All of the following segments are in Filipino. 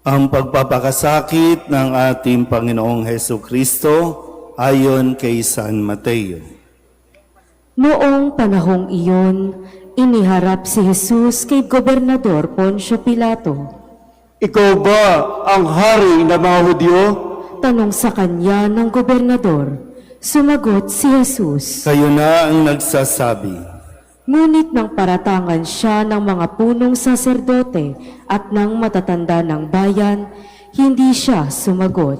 Ang pagpapakasakit ng ating Panginoong Heso Kristo ayon kay San Mateo. Noong panahong iyon, iniharap si Jesus kay Gobernador Poncio Pilato. Ikaw ba ang hari ng mga Hudyo? Tanong sa kanya ng gobernador. Sumagot si Jesus. Kayo na ang nagsasabi. Ngunit nang paratangan siya ng mga punong saserdote at ng matatanda ng bayan, hindi siya sumagot.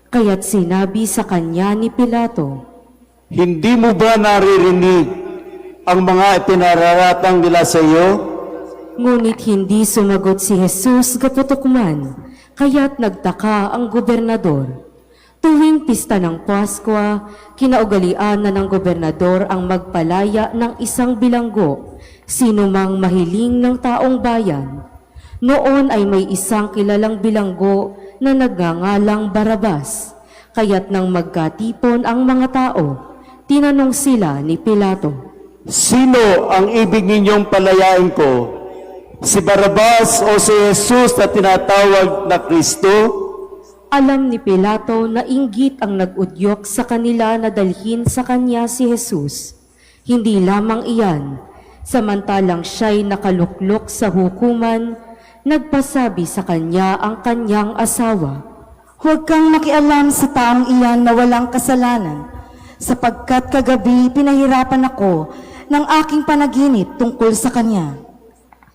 Kaya't sinabi sa kanya ni Pilato, Hindi mo ba naririnig ang mga ipinararatang nila sa iyo? ngunit hindi sumagot si Jesus gaputok-man, kaya't nagtaka ang gobernador. Tuwing pista ng Paskwa, kinaugalian na ng gobernador ang magpalaya ng isang bilanggo, sino mang mahiling ng taong bayan. Noon ay may isang kilalang bilanggo na nagngangalang Barabas, kaya't nang magkatipon ang mga tao, tinanong sila ni Pilato, Sino ang ibig ninyong palayain ko? Si Barabas o si Jesus na tinatawag na Kristo? alam ni Pilato na inggit ang nag-udyok sa kanila na dalhin sa kanya si Jesus. Hindi lamang iyan, samantalang siya'y nakaluklok sa hukuman, nagpasabi sa kanya ang kanyang asawa. Huwag kang makialam sa taong iyan na walang kasalanan, sapagkat kagabi pinahirapan ako ng aking panaginip tungkol sa kanya.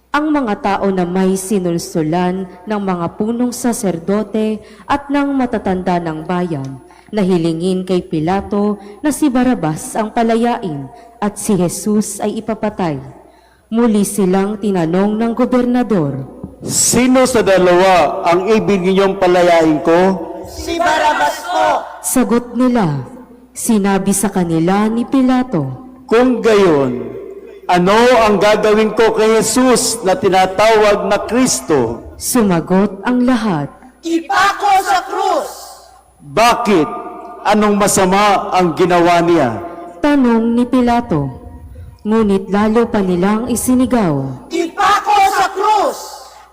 Ang mga tao na may sinulsulan ng mga punong saserdote at ng matatanda ng bayan, na hilingin kay Pilato na si Barabas ang palayain at si Jesus ay ipapatay. Muli silang tinanong ng gobernador, Sino sa dalawa ang ibig ninyong palayain ko? Si Barabas po! sagot nila. Sinabi sa kanila ni Pilato, Kung gayon, ano ang gagawin ko kay Jesus na tinatawag na Kristo? sumagot ang lahat. Ipako sa krus! Bakit? Anong masama ang ginawa niya? Tanong ni Pilato. Ngunit lalo pa nilang isinigaw. Ipako sa krus!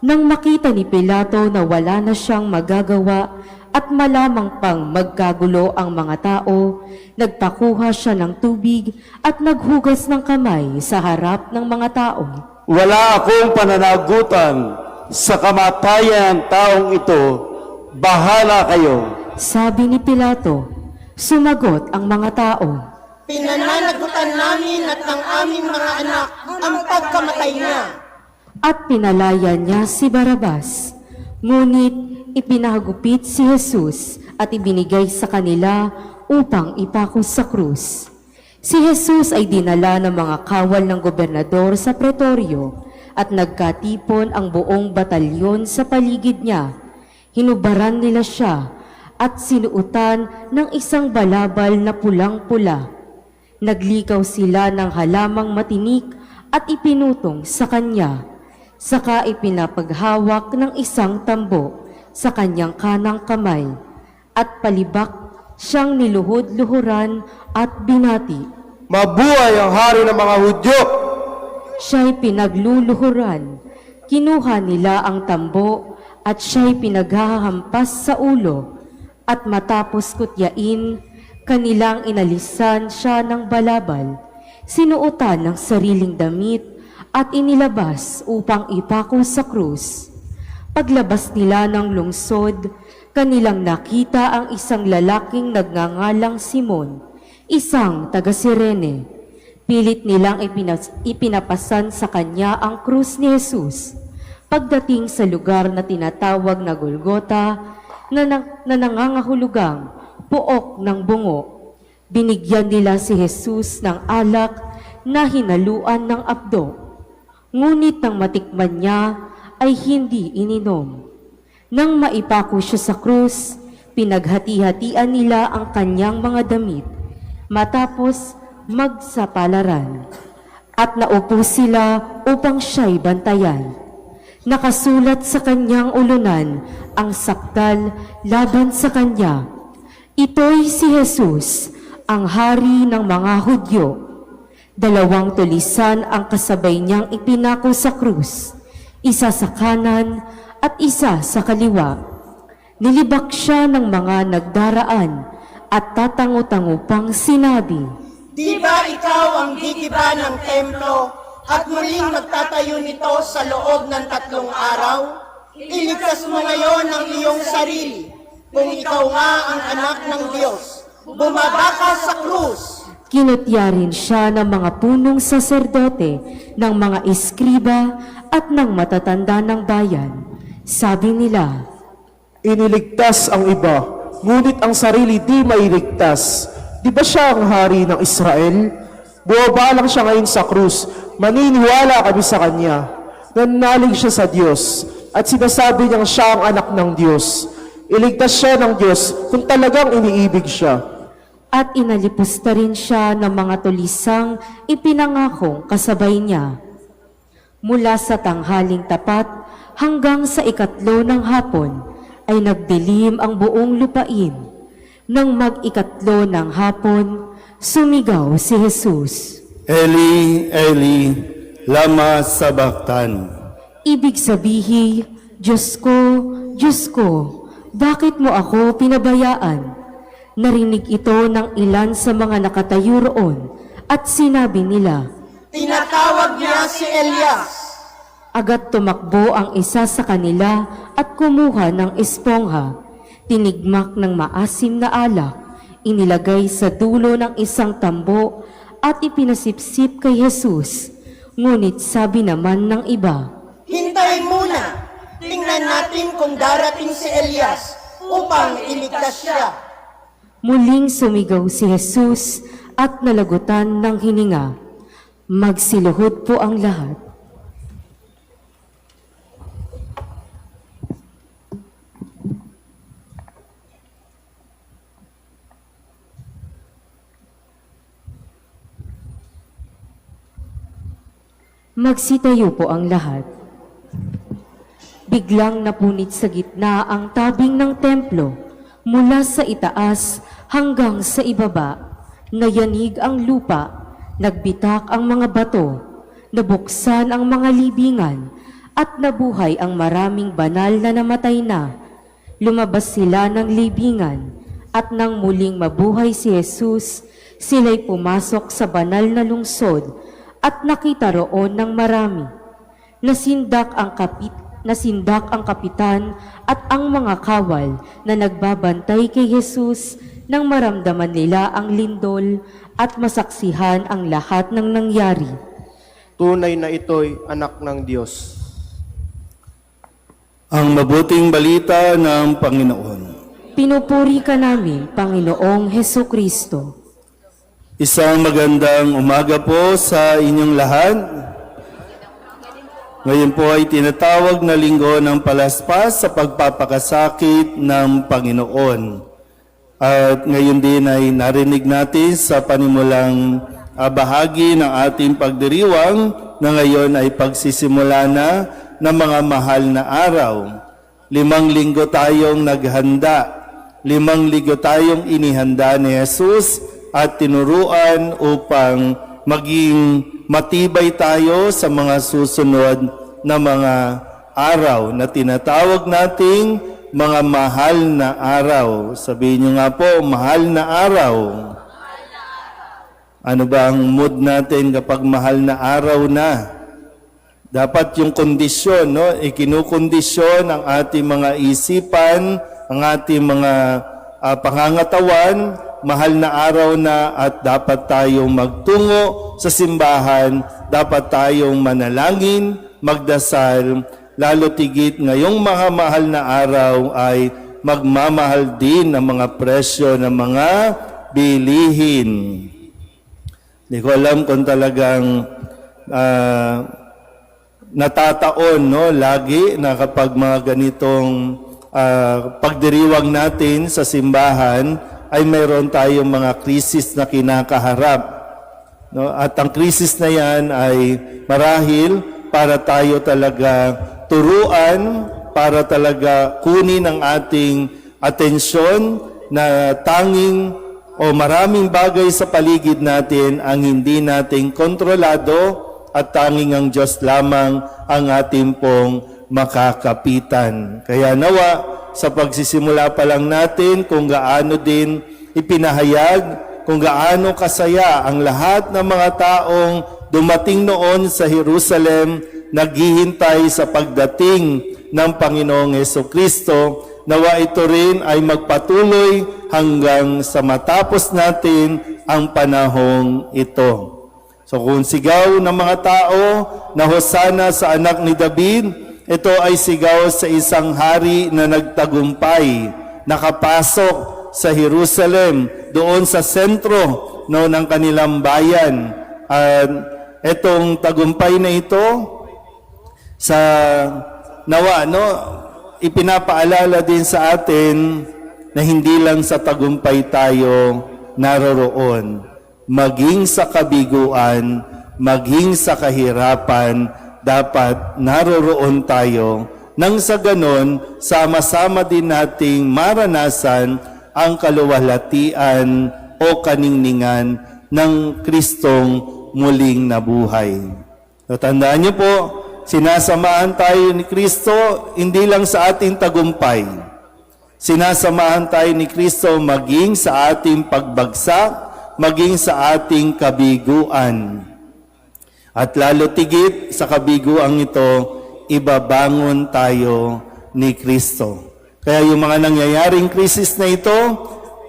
Nang makita ni Pilato na wala na siyang magagawa at malamang pang magkagulo ang mga tao, nagpakuha siya ng tubig at naghugas ng kamay sa harap ng mga tao. Wala akong pananagutan sa kamatayan ng taong ito. Bahala kayo. Sabi ni Pilato. Sumagot ang mga tao. Pinananagutan namin at ng aming mga anak ang pagkamatay niya. At pinalaya niya si Barabas. Ngunit ipinahagupit si Jesus at ibinigay sa kanila upang ipako sa krus. Si Jesus ay dinala ng mga kawal ng gobernador sa pretoryo at nagkatipon ang buong batalyon sa paligid niya. Hinubaran nila siya at sinuutan ng isang balabal na pulang-pula. Naglikaw sila ng halamang matinik at ipinutong sa kanya. Saka ipinapaghawak ng isang tambo sa kanyang kanang kamay at palibak siyang niluhod-luhuran at binati. Mabuhay ang hari ng mga Hudyo! Siya'y pinagluluhuran. Kinuha nila ang tambo at siya'y pinaghahampas sa ulo at matapos kutyain, kanilang inalisan siya ng balabal, sinuotan ng sariling damit at inilabas upang ipako sa krus. Paglabas nila ng lungsod, kanilang nakita ang isang lalaking nagngangalang Simon, isang taga-Sirene. Pilit nilang ipinapasan sa kanya ang krus ni Jesus. Pagdating sa lugar na tinatawag na Golgota, na nangangahulugang puok ng bungo, binigyan nila si Jesus ng alak na hinaluan ng apdo. Ngunit nang matikman niya, ay hindi ininom. Nang maipako siya sa krus, pinaghati-hatian nila ang kanyang mga damit, matapos magsapalaran, at naupo sila upang siya'y bantayan. Nakasulat sa kanyang ulunan ang sakdal laban sa kanya. Ito'y si Jesus, ang hari ng mga Hudyo. 2 tulisan ang kasabay niyang ipinako sa krus, isa sa kanan at isa sa kaliwa. Nilibak siya ng mga nagdaraan at tatango-tango pang sinabi, Di ba ikaw ang gigiba ng templo at muling magtatayo nito sa loob ng 3 araw? Iligtas mo ngayon ang iyong sarili. Kung ikaw nga ang anak ng Diyos, bumaba ka sa krus. Kinutya rin siya ng mga punong saserdote, ng mga eskriba at ng matatanda ng bayan. Sabi nila, Iniligtas ang iba, ngunit ang sarili di mailigtas. Di ba siya ang hari ng Israel? Bumaba lang siya ngayon sa krus. Maniniwala kami sa kanya. Nananalig siya sa Diyos at sinasabi niyang siya ang anak ng Diyos. Iligtas siya ng Diyos kung talagang iniibig siya. at inalipusta rin siya ng mga tulisang ipinangakong kasabay niya. Mula sa tanghaling tapat hanggang sa 3 ng hapon ay nagdilim ang buong lupain. Nang mag-3 ng hapon, sumigaw si Jesus. Eli, Eli, lama sabachthani. Ibig sabihin, Diyos ko, bakit mo ako pinabayaan? Narinig ito ng ilan sa mga nakatayo roon at sinabi nila, Tinatawag niya si Elias. Agad tumakbo ang isa sa kanila at kumuha ng espongha. Tinigmak ng maasim na alak, inilagay sa dulo ng isang tambo at ipinasipsip kay Jesus. Ngunit sabi naman ng iba, Hintay muna. Tingnan natin kung darating si Elias upang iligtas siya. muling sumigaw si Jesus at nalagutan ng hininga. Magsiluhod po ang lahat. Magsitayo po ang lahat. Biglang napunit sa gitna ang tabing ng templo mula sa itaas hanggang sa ibaba. Nayanig ang lupa, nagbitak ang mga bato, nabuksan ang mga libingan, at nabuhay ang maraming banal na namatay na. Lumabas sila ng libingan, at nang muling mabuhay si Jesus, sila'y pumasok sa banal na lungsod, at nakita roon ng marami. Nasindak ang kapitan at ang mga kawal na nagbabantay kay Jesus nang maramdaman nila ang lindol at masaksihan ang lahat ng nangyari. Tunay na ito'y anak ng Diyos. Ang mabuting balita ng Panginoon. Pinupuri ka namin, Panginoong Hesukristo. Isang magandang umaga po sa inyong lahat. Ngayon po ay tinatawag na linggo ng palaspas sa pagpapakasakit ng Panginoon. At ngayon din ay narinig natin sa panimulang bahagi ng ating pagdiriwang na ngayon ay pagsisimula na ng mga mahal na araw. 5 linggo tayong naghanda. 5 linggo tayong inihanda ni Jesus at tinuruan upang maging matibay tayo sa mga susunod na mga araw na tinatawag nating mga mahal na araw. Sabihin nyo nga po, mahal na araw. Ano ba ang mood natin kapag mahal na araw na? Dapat yung kondisyon, no? Ikinukondisyon ang ating mga isipan, ang ating mga pangangatawan, mahal na araw na at dapat tayong magtungo sa simbahan, dapat tayong manalangin, magdasal, lalo tigit ngayong mga mahal na araw ay magmamahal din ang mga presyo ng mga bilihin. Hindi ko alam kung talagang natataon, no, lagi na kapag mga ganitong pagdiriwang natin sa simbahan, ay mayroon tayong mga krisis na kinakaharap. No? At ang krisis na yan ay marahil para tayo talaga turuan, para talaga kunin ang ating atensyon na tanging o maraming bagay sa paligid natin ang hindi nating kontrolado at tanging ang Diyos lamang ang ating pong makakapitan. Kaya nawa, sa pagsisimula pa lang natin kung gaano din ipinahayag, kung gaano kasaya ang lahat ng mga taong dumating noon sa Jerusalem, naghihintay sa pagdating ng Panginoong Hesukristo, nawa ito rin ay magpatuloy hanggang sa matapos natin ang panahong ito. So kung sigaw ng mga tao na Hosana sa anak ni David, ito ay sigaw sa isang hari na nagtagumpay, nakapasok sa Jerusalem, doon sa sentro ng kanilang bayan. At itong tagumpay na ito, sa nawa, ipinapaalala din sa atin na hindi lang sa tagumpay tayo naroroon, maging sa kabiguan, maging sa kahirapan, dapat naroroon tayo nang sa ganon, sama-sama din nating maranasan ang kaluwalhatian o kaningningan ng Kristong muling nabuhay. So, tandaan niyo po, sinasamahan tayo ni Kristo hindi lang sa ating tagumpay. Sinasamahan tayo ni Kristo maging sa ating pagbagsak, maging sa ating kabiguan. At lalo tigit sa kabiguang ito, ibabangon tayo ni Kristo. Kaya yung mga nangyayaring krisis na ito,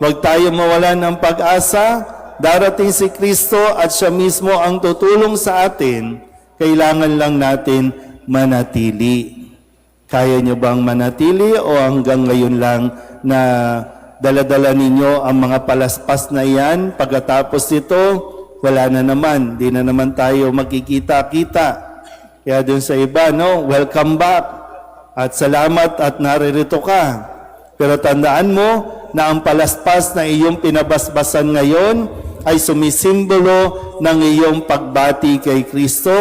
huwag tayo mawalan ng pag-asa. Darating si Kristo at siya mismo ang tutulong sa atin. Kailangan lang natin manatili. Kaya nyo bang manatili o hanggang ngayon lang na dala-dala ninyo ang mga palaspas na iyan? Pagkatapos ito, wala na naman. Di na naman tayo magkikita-kita. Kaya dun sa iba, welcome back. At salamat at naririto ka. Pero tandaan mo na ang palaspas na iyong pinabasbasan ngayon ay sumisimbolo ng iyong pagbati kay Kristo,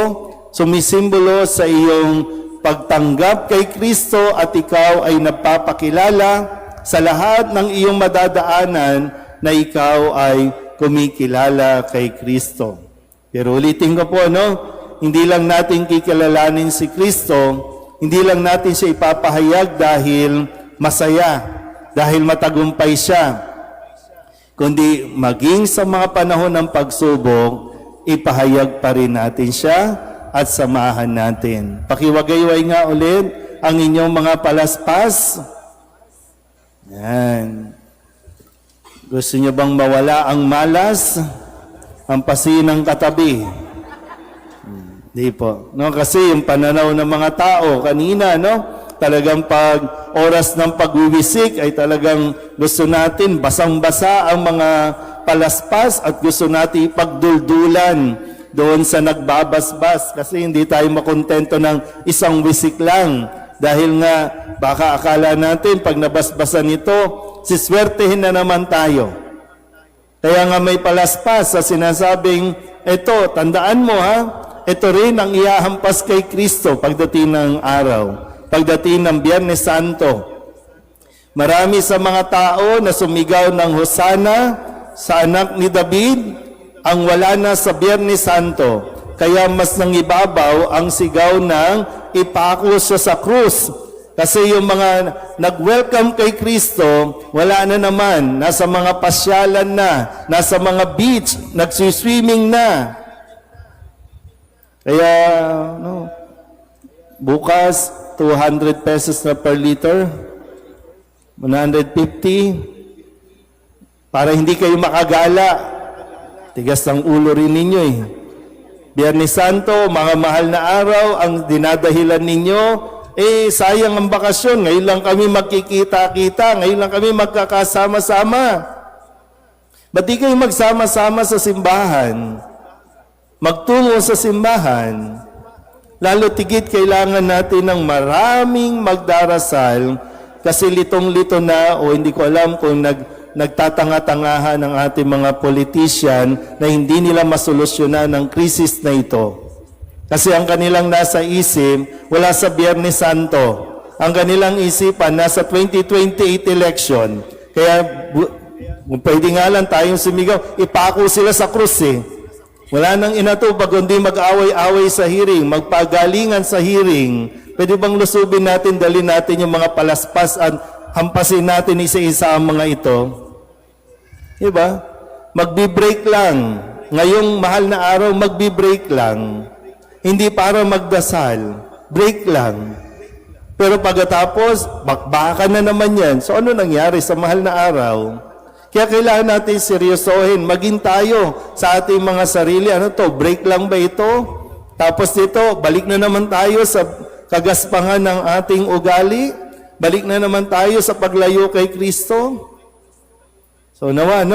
sumisimbolo sa iyong pagtanggap kay Kristo at ikaw ay napapakilala sa lahat ng iyong madadaanan na ikaw ay kumikilala kay Kristo. Pero ulitin ko po, hindi lang natin kikilalanin si Kristo, hindi lang natin siya ipapahayag dahil masaya, dahil matagumpay siya, kundi maging sa mga panahon ng pagsubok, ipahayag pa rin natin siya at samahan natin. Pakiwagayway nga ulit ang inyong mga palaspas. Yan. Gusto niyo bang mawala ang malas? Ang pasinang katabi? Hindi po. Kasi yung pananaw ng mga tao kanina, talagang pag oras ng pagwiwisik ay talagang gusto natin basang-basa ang mga palaspas at gusto natin ipagduldulan doon sa nagbabasbas kasi hindi tayo makontento ng isang wisik lang. Dahil nga, baka akala natin pag nabasbasan ito, siswertehin na naman tayo. Kaya nga may palaspas sa sinasabing, ito, tandaan mo ito rin ang iahampas kay Kristo pagdating ng araw, pagdating ng Biyernes Santo. Marami sa mga tao na sumigaw ng Hosana sa anak ni David, ang wala na sa Biyernes Santo. Kaya mas nangibabaw ang sigaw ng ipako siya sa krus. Kasi yung mga nag-welcome kay Kristo, wala na naman. Nasa mga pasyalan na, nasa mga beach, nagsiswimming na. Kaya, bukas, 200 pesos na per liter, 150, para hindi kayo makagala. Tigas ng ulo rin ninyo Biyernes Santo, mga mahal na araw, ang dinadahilan ninyo, sayang ang bakasyon. Ngayon lang kami magkikita-kita, ngayon lang kami magkakasama-sama. Ba't di kayo magsama-sama sa simbahan? Magtungo sa simbahan. Lalo tigit kailangan natin ng maraming magdarasal kasi litong-lito na o hindi ko alam kung nagtatanga-tangahan ng ating mga politician na hindi nila masolusyonan ang krisis na ito. Kasi ang kanilang nasa isip, wala sa Biyernes Santo. Ang kanilang isipan, nasa 2028 election. Kaya, kung pwede nga lang tayong sumigaw, ipako sila sa krus Wala nang inatubag, kundi mag-away-away sa hearing, magpagalingan sa hearing, Pwede bang lusubin natin, dalhin natin yung mga palaspas at hampasin natin isa-isa ang mga ito? Diba? Magbi-break lang. Ngayong mahal na araw, magbi-break lang. Hindi para magdasal. Break lang. Pero pagkatapos, bakbakan na naman yan. So ano nangyari sa mahal na araw? Kaya kailangan natin seryosohin. Maging tayo sa ating mga sarili. Ano to? Break lang ba ito? Tapos dito, balik na naman tayo sa kagaspangan ng ating ugali. Balik na naman tayo sa paglayo kay Kristo. So nawa,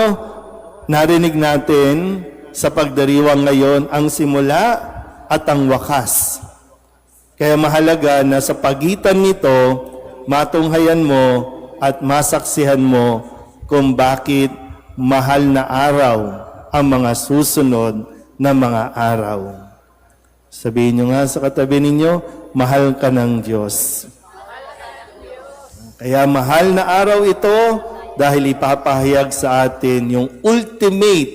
narinig natin sa pagdiriwang ngayon ang simula at ang wakas. Kaya mahalaga na sa pagitan nito, matunghayan mo at masaksihan mo kung bakit mahal na araw ang mga susunod na mga araw. Sabihin nyo nga sa katabi ninyo, mahal ka ng Diyos. Kaya mahal na araw ito dahil ipapahayag sa atin yung ultimate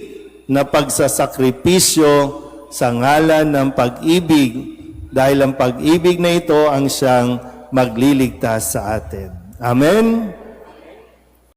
na pagsasakripisyo sa ngalan ng pag-ibig. Dahil ang pag-ibig na ito ang siyang magliligtas sa atin. Amen?